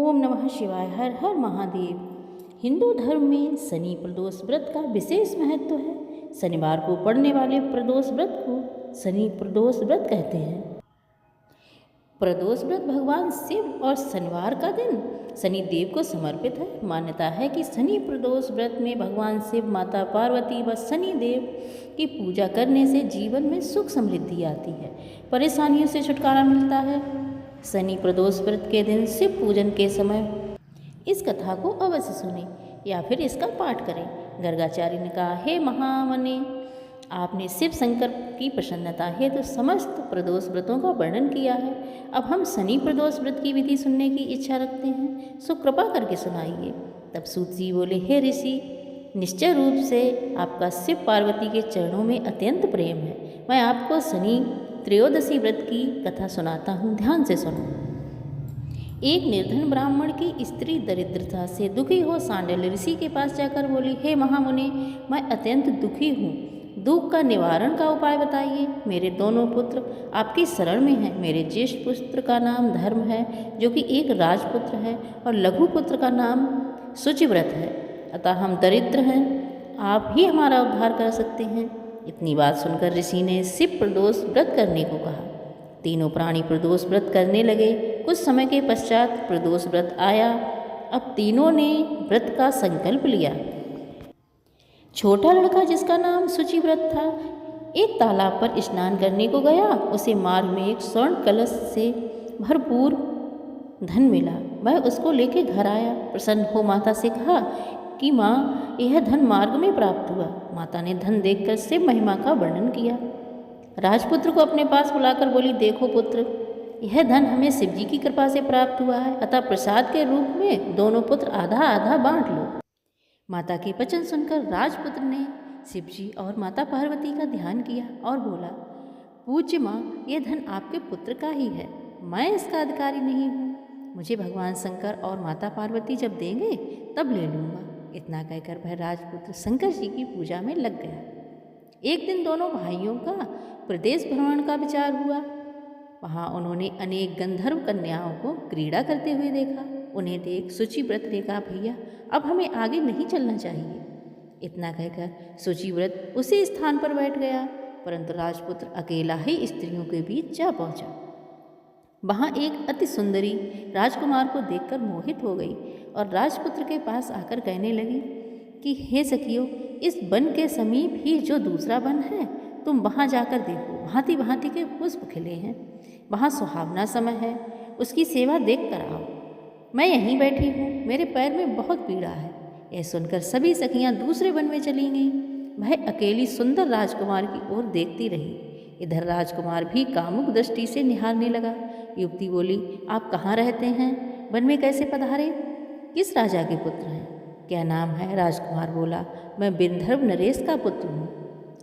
ओम नमः शिवाय। हर हर महादेव। हिंदू धर्म में शनि प्रदोष व्रत का विशेष महत्व है। शनिवार को पड़ने वाले प्रदोष व्रत को शनि प्रदोष व्रत कहते हैं। प्रदोष व्रत भगवान शिव और शनिवार का दिन शनि देव को समर्पित है। मान्यता है कि शनि प्रदोष व्रत में भगवान शिव, माता पार्वती व शनि देव की पूजा करने से जीवन में सुख समृद्धि आती है, परेशानियों से छुटकारा मिलता है। शनि प्रदोष व्रत के दिन शिव पूजन के समय इस कथा को अवश्य सुने या फिर इसका पाठ करें। गर्गाचार्य ने कहा, हे महामने, आपने शिव शंकर की प्रसन्नता हेतु तो समस्त प्रदोष व्रतों का वर्णन किया है। अब हम शनि प्रदोष व्रत की विधि सुनने की इच्छा रखते हैं, सो कृपा करके सुनाइए। तब सूत जी बोले, हे ऋषि, निश्चय रूप से आपका शिव पार्वती के चरणों में अत्यंत प्रेम है। मैं आपको शनि त्रयोदशी व्रत की कथा सुनाता हूँ, ध्यान से सुनो। एक निर्धन ब्राह्मण की स्त्री दरिद्रता से दुखी हो सांडल्य ऋषि के पास जाकर बोली, हे महामुनि, मैं अत्यंत दुखी हूँ, दुख का निवारण का उपाय बताइए। मेरे दोनों पुत्र आपकी शरण में हैं। मेरे ज्येष्ठ पुत्र का नाम धर्म है, जो कि एक राजपुत्र है, और लघु पुत्र का नाम शुचिव्रत है। अतः हम दरिद्र हैं, आप ही हमारा उद्धार कर सकते हैं। इतनी बात सुनकर ऋषि ने शिव प्रदोष व्रत करने को कहा। तीनों प्राणी प्रदोष व्रत करने लगे। कुछ समय के पश्चात प्रदोष व्रत आया। अब तीनों ने व्रत का संकल्प लिया। छोटा लड़का, जिसका नाम शुचिव्रत था, एक तालाब पर स्नान करने को गया। उसे मार्ग में एक स्वर्ण कलश से भरपूर धन मिला। वह उसको लेके घर आया। प्रसन्न हो माता से कहा कि माँ, यह धन मार्ग में प्राप्त हुआ। माता ने धन देखकर शिव महिमा का वर्णन किया। राजपुत्र को अपने पास बुलाकर बोली, देखो पुत्र, यह धन हमें शिव जी की कृपा से प्राप्त हुआ है, अतः प्रसाद के रूप में दोनों पुत्र आधा आधा बांट लो। माता के वचन सुनकर राजपुत्र ने शिव जी और माता पार्वती का ध्यान किया और बोला, पूज्य माँ, यह धन आपके पुत्र का ही है, मैं इसका अधिकारी नहीं हूँ। मुझे भगवान शंकर और माता पार्वती जब देंगे तब ले लूँगा। इतना कहकर वह राजपुत्र शंकर जी की पूजा में लग गया। एक दिन दोनों भाइयों का प्रदेश भ्रमण का विचार हुआ। वहाँ उन्होंने अनेक गंधर्व कन्याओं को क्रीड़ा करते हुए देखा। उन्हें देख शुचिव्रत ने कहा, भैया, अब हमें आगे नहीं चलना चाहिए। इतना कहकर शुचिव्रत उसी स्थान पर बैठ गया, परंतु राजपुत्र अकेला ही स्त्रियों के बीच जा पहुँचा। वहाँ एक अति सुंदरी राजकुमार को देखकर मोहित हो गई और राजपुत्र के पास आकर कहने लगी कि हे सखियों, इस वन के समीप ही जो दूसरा वन है, तुम वहाँ जाकर देखो, भांति भांति के पुष्प खिले हैं। वहाँ सुहावना समय है, उसकी सेवा देख कर आओ। मैं यहीं बैठी हूँ, मेरे पैर में बहुत पीड़ा है। यह सुनकर सभी सखियाँ दूसरे वन में चली गईं। वह अकेली सुंदर राजकुमार की ओर देखती रही। इधर राजकुमार भी कामुक दृष्टि से निहारने लगा। युवती बोली, आप कहाँ रहते हैं? वन में कैसे पधारे? किस राजा के पुत्र हैं? क्या नाम है? राजकुमार बोला, मैं विंध्यर्व नरेश का पुत्र हूँ।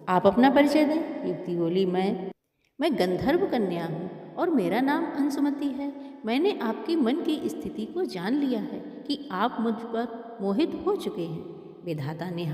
आप अपना परिचय दें। युवती बोली, मैं गंधर्व कन्या हूँ और मेरा नाम अंशुमति है। मैंने आपके मन की स्थिति को जान लिया है कि आप मुझ पर मोहित हो चुके हैं। विधाता ने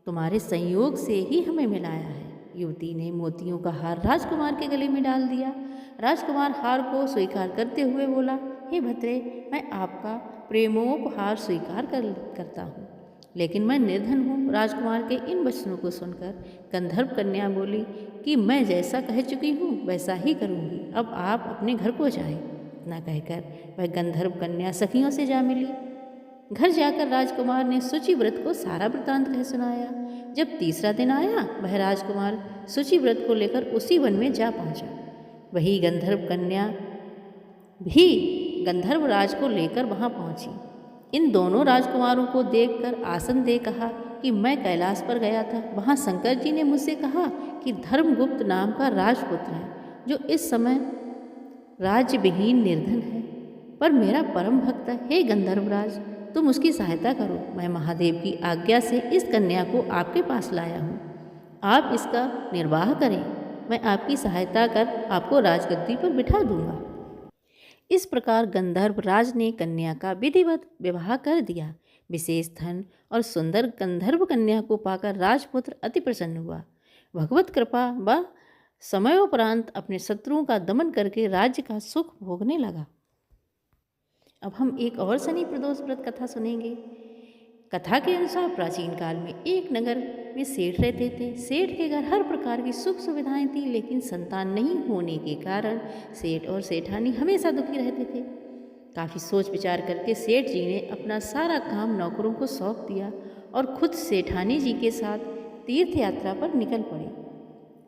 तुम्हारे संयोग से ही हमें मिलाया है। युवती ने मोतियों का हार राजकुमार के गले में डाल दिया। राजकुमार हार को स्वीकार करते हुए बोला, हे भद्रे, मैं आपका प्रेमोपहार स्वीकार करता हूँ, लेकिन मैं निर्धन हूँ। राजकुमार के इन वचनों को सुनकर गंधर्व कन्या बोली कि मैं जैसा कह चुकी हूँ वैसा ही करूँगी, अब आप अपने घर को जाएं। इतना कहकर वह गंधर्व कन्या सखियों से जा मिली। घर जाकर राजकुमार ने शुचिव्रत को सारा वृतांत कह सुनाया। जब तीसरा दिन आया, वह राजकुमार शुचिव्रत को लेकर उसी वन में जा पहुँचा। वही गंधर्व कन्या भी गंधर्व राज को लेकर वहाँ पहुँची। इन दोनों राजकुमारों को देखकर आसन दे कहा कि मैं कैलाश पर गया था। वहाँ शंकर जी ने मुझसे कहा कि धर्मगुप्त नाम का राजपुत्र है, जो इस समय राज्य विहीन निर्धन है, पर मेरा परम भक्त है। हे गंधर्वराज, तुम उसकी सहायता करो। मैं महादेव की आज्ञा से इस कन्या को आपके पास लाया हूँ, आप इसका निर्वाह करें। मैं आपकी सहायता कर आपको राजगद्दी पर बिठा दूंगा। इस प्रकार गंधर्व राज ने कन्या का विधिवत विवाह कर दिया। विशेष धन और सुंदर गंधर्व कन्या को पाकर राजपुत्र अति प्रसन्न हुआ। भगवत कृपा व समयोपरांत अपने शत्रुओं का दमन करके राज्य का सुख भोगने लगा। अब हम एक और शनि प्रदोष व्रत कथा सुनेंगे। कथा के अनुसार प्राचीन काल में एक नगर में सेठ रहते थे। सेठ के घर हर प्रकार की सुख सुविधाएं थी, लेकिन संतान नहीं होने के कारण सेठ और सेठानी हमेशा दुखी रहते थे। काफ़ी सोच विचार करके सेठ जी ने अपना सारा काम नौकरों को सौंप दिया और खुद सेठानी जी के साथ तीर्थ यात्रा पर निकल पड़े।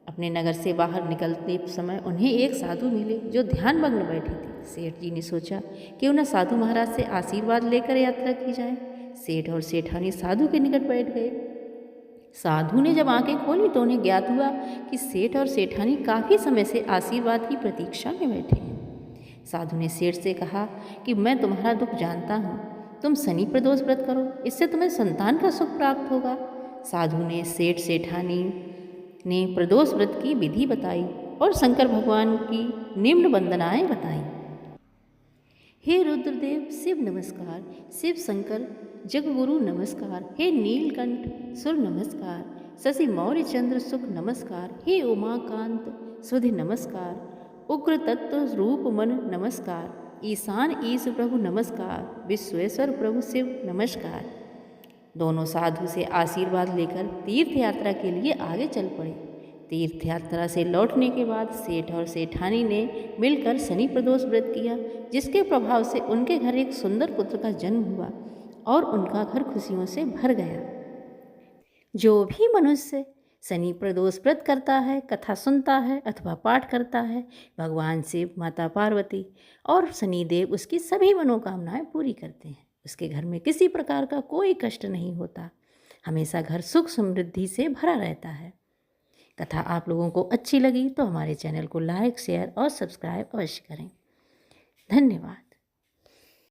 अपने नगर से बाहर निकलते समय उन्हें एक साधु मिले जो ध्यानमग्न बैठे थे। सेठ जी ने सोचा कि उन्हें साधु महाराज से आशीर्वाद लेकर यात्रा की जाए। सेठ और सेठानी साधु के निकट बैठ गए। साधु ने जब आंखें खोली तो उन्हें ज्ञात हुआ कि सेठ और सेठानी काफ़ी समय से आशीर्वाद की प्रतीक्षा में बैठे हैं। साधु ने सेठ से कहा कि मैं तुम्हारा दुख जानता हूँ, तुम शनि प्रदोष व्रत करो, इससे तुम्हें संतान का सुख प्राप्त होगा। साधु ने सेठ सेठानी ने प्रदोष व्रत की विधि बताई और शंकर भगवान की निम्न वंदनाएं बताई। हे रुद्रदेव शिव नमस्कार, शिव शंकर जगगुरु नमस्कार, हे नीलकंठ सुर नमस्कार, शशि मौर्य चंद्र सुख नमस्कार, हे उमाकांत सुधि नमस्कार, उग्र तत्व रूप मन नमस्कार, ईशान ईश प्रभु नमस्कार, विश्वेश्वर प्रभु शिव नमस्कार। दोनों साधु से आशीर्वाद लेकर तीर्थ यात्रा के लिए आगे चल पड़े। तीर्थ यात्रा से लौटने के बाद सेठ और सेठानी ने मिलकर शनि प्रदोष व्रत किया, जिसके प्रभाव से उनके घर एक सुंदर पुत्र का जन्म हुआ और उनका घर खुशियों से भर गया। जो भी मनुष्य शनि प्रदोष व्रत करता है, कथा सुनता है अथवा पाठ करता है, भगवान शिव, माता पार्वती और शनिदेव उसकी सभी मनोकामनाएं पूरी करते हैं। उसके घर में किसी प्रकार का कोई कष्ट नहीं होता, हमेशा घर सुख समृद्धि से भरा रहता है। कथा आप लोगों को अच्छी लगी तो हमारे चैनल को लाइक, शेयर और सब्सक्राइब अवश्य करें। धन्यवाद।